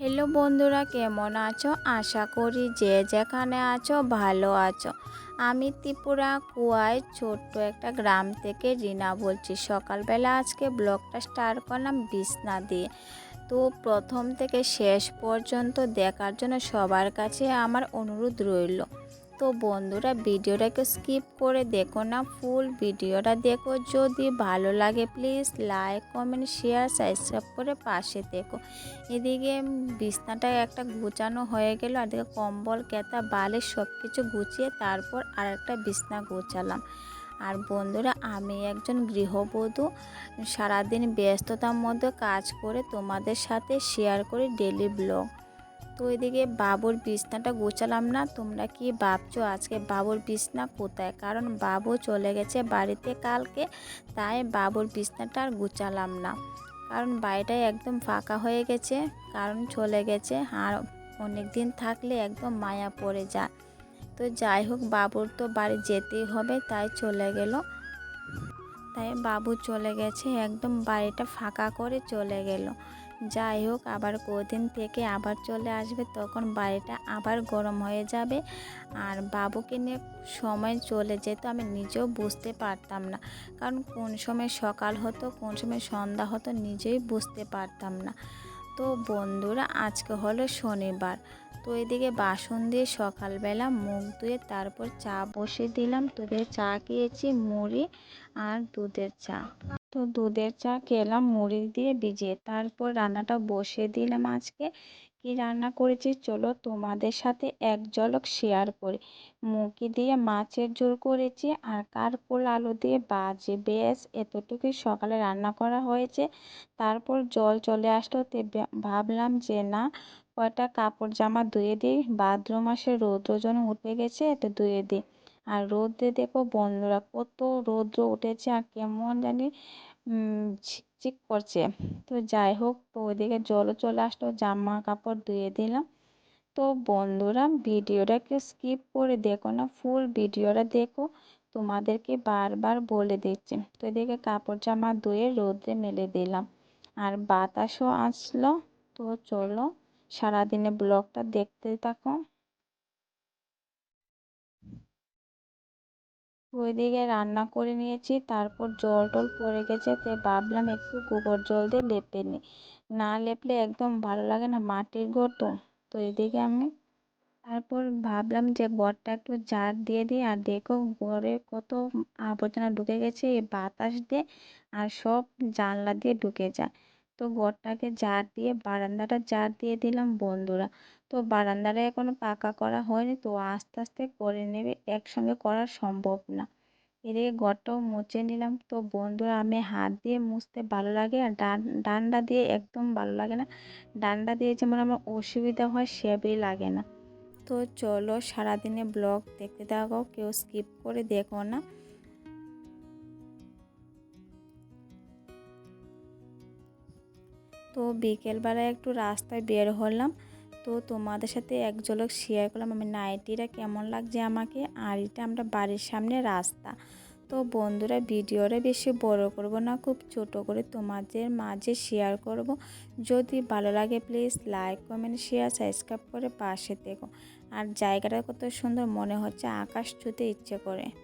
Hello বন্ধুরা, কেমন আছো? আশা করি যে যেখানে আছো ভালো আছো। আমি ত্রিপুরা কুয়ায় ছোট্ট একটা গ্রাম থেকে রিনা বলছি। সকালবেলা আজকে ব্লগটা স্টার্ট করলাম বিছনা দিয়ে। তো প্রথম থেকে শেষ পর্যন্ত দেখার জন্য সবার কাছে আমার অনুরোধ রইল। তো বন্ধুরা, ভিডিওটাকে স্কিপ করে দেখো না, ফুল ভিডিওটা দেখো। যদি ভালো লাগে please like comment share subscribe করে পাশে দেখো। এদিকে বিছনাটা একটা গুছানো হয়ে গেল, আর এদিকে কম্বল কেতা বালিশ সব কিছু গুছিয়ে তারপর আর একটা বিছনা গুছালাম। আর বন্ধুরা, আমি একজন গৃহবধূ, সারাদিন ব্যস্ততার মধ্যে কাজ করে তোমাদের সাথে শেয়ার করি ডেলি ব্লগ। তো এদিকে বাবুর বিছনাটা গোছালাম না। তোমরা কি ভাবছো আজকে বাবুর বিছনা কোথায়? কারণ বাবু চলে গেছে বাড়িতে কালকে, তাই বাবুর বিছনাটা আর গোছালাম না। কারণ বাড়িটা একদম ফাঁকা হয়ে গেছে, কারণ চলে গেছে। আর অনেক দিন থাকলে একদম মায়া পড়ে যায়। তো যাই হোক, বাবুর তো বাড়ি যেতেই হবে, তাই চলে গেল। তাই বাবু চলে গেছে, একদম বাড়িটা ফাঁকা করে চলে গেল। যাই হোক, আবার কদিন থেকে আবার চলে আসবে, তখন বাড়িটা আবার গরম হয়ে যাবে। আর বাবুকে নিয়ে সময় চলে যেত, আমি নিজেও বুঝতে পারতাম না। কারণ কোন সময় সকাল হতো কোন সময় সন্ধ্যা হতো নিজেই বুঝতে পারতাম না। তো বন্ধুরা, আজকে হলো শনিবার। তো এদিকে বাসন দিয়ে সকালবেলা মুখ ধুয়ে তারপর চা বসিয়ে দিলাম। তোদের চা খেয়েছি মুড়ি আর দুধের চা। তো দুধের চা খেলাম মুড়ি দিয়ে ভিজিয়ে, তারপর রান্নাটা বসিয়ে দিলাম। আজকে কি রান্না করেছি চলো তোমাদের সাথে এক ঝলক শেয়ার করি। মুখি দিয়ে মাছের ঝোল করেছি আর কারকোল আলু দিয়ে ভাজি, বেশ এতটুকুই সকালে রান্না করা হয়েছে। তারপর জল চলে আসলো, তে ভাবলাম যে না, কয়টা কাপড় জামা ধুয়ে দিই, ভাদ্র মাসে রৌদ্র যেন উঠে গেছে, তো ধুয়ে দিই। আর রোদে দেখো বন্ধুরা কত রৌদ্র উঠেছে, আর কেমন জানি ঝিকঝিক করছে। তো যাই হোক, তো ওইদিকে জলও চলে আসলো, জামা কাপড় ধুয়ে দিলাম। তো বন্ধুরা, ভিডিওটাকে স্কিপ করে দেখো না, ফুল ভিডিওটা দেখো। তোমাদেরকে বারবার বলে দিচ্ছি। তো এদিকে কাপড় জামা ধুয়ে রোদে মেলে দিলাম, আর বাতাসও আসলো। তো চলো সারাদিনে ব্লগটা দেখতে থাকো। ওইদিকে রান্না করে নিয়েছি, তারপর জল টল পড়ে গেছে, তো ভাবলাম একটু গোবর জল দিয়ে লেপে নিই। না লেপলে একদম ভালো লাগে না, মাটির ঘর তো। তো এদিকে আমি তারপর ভাবলাম যে ঘরটা একটু ঝাড় দিয়ে দিই। আর দেখো ঘরে কত আবর্জনা ঢুকে গেছে এই বাতাস দিয়ে, আর সব জানলা দিয়ে ঢুকে যায়। তো ঘরটাকে ঝাড় দিয়ে বারান্দাটা ঝাড় দিয়ে দিলাম বন্ধুরা। তো বারান্দাটা এখনো পাকা করা হয়নি, তো আস্তে আস্তে করে নেবে, একসঙ্গে করা সম্ভব না। এদিকে ঘরটাও মুছে নিলাম। তো বন্ধুরা, আমি হাত দিয়ে মুছতে ভালো লাগে, আর ডান্ডা দিয়ে একদম ভালো লাগে না। ডান্ডা দিয়ে যেমন আমার অসুবিধা হয় সেভাবেই লাগে না। তো চলো সারাদিনে ব্লগ দেখতে থাকো, কেউ স্কিপ করে দেখো না। তো বিকেলবেলায় একটু রাস্তায় বের হলাম, তো তোমাদের সাথে এক ঝলক শেয়ার করলাম আমি নাইটিটা কেমন লাগছে আমাকে। আর এটা আমরা বাড়ির সামনে রাস্তা। তো বন্ধুরা, ভিডিওটা বেশি বড় করব না, খুব ছোট করে তোমাদের মাঝে শেয়ার করব। যদি ভালো লাগে please like comment share subscribe করে পাশে থেকো। আর জায়গাটা কত সুন্দর, মনে হচ্ছে আকাশ ছুঁতে ইচ্ছে করে।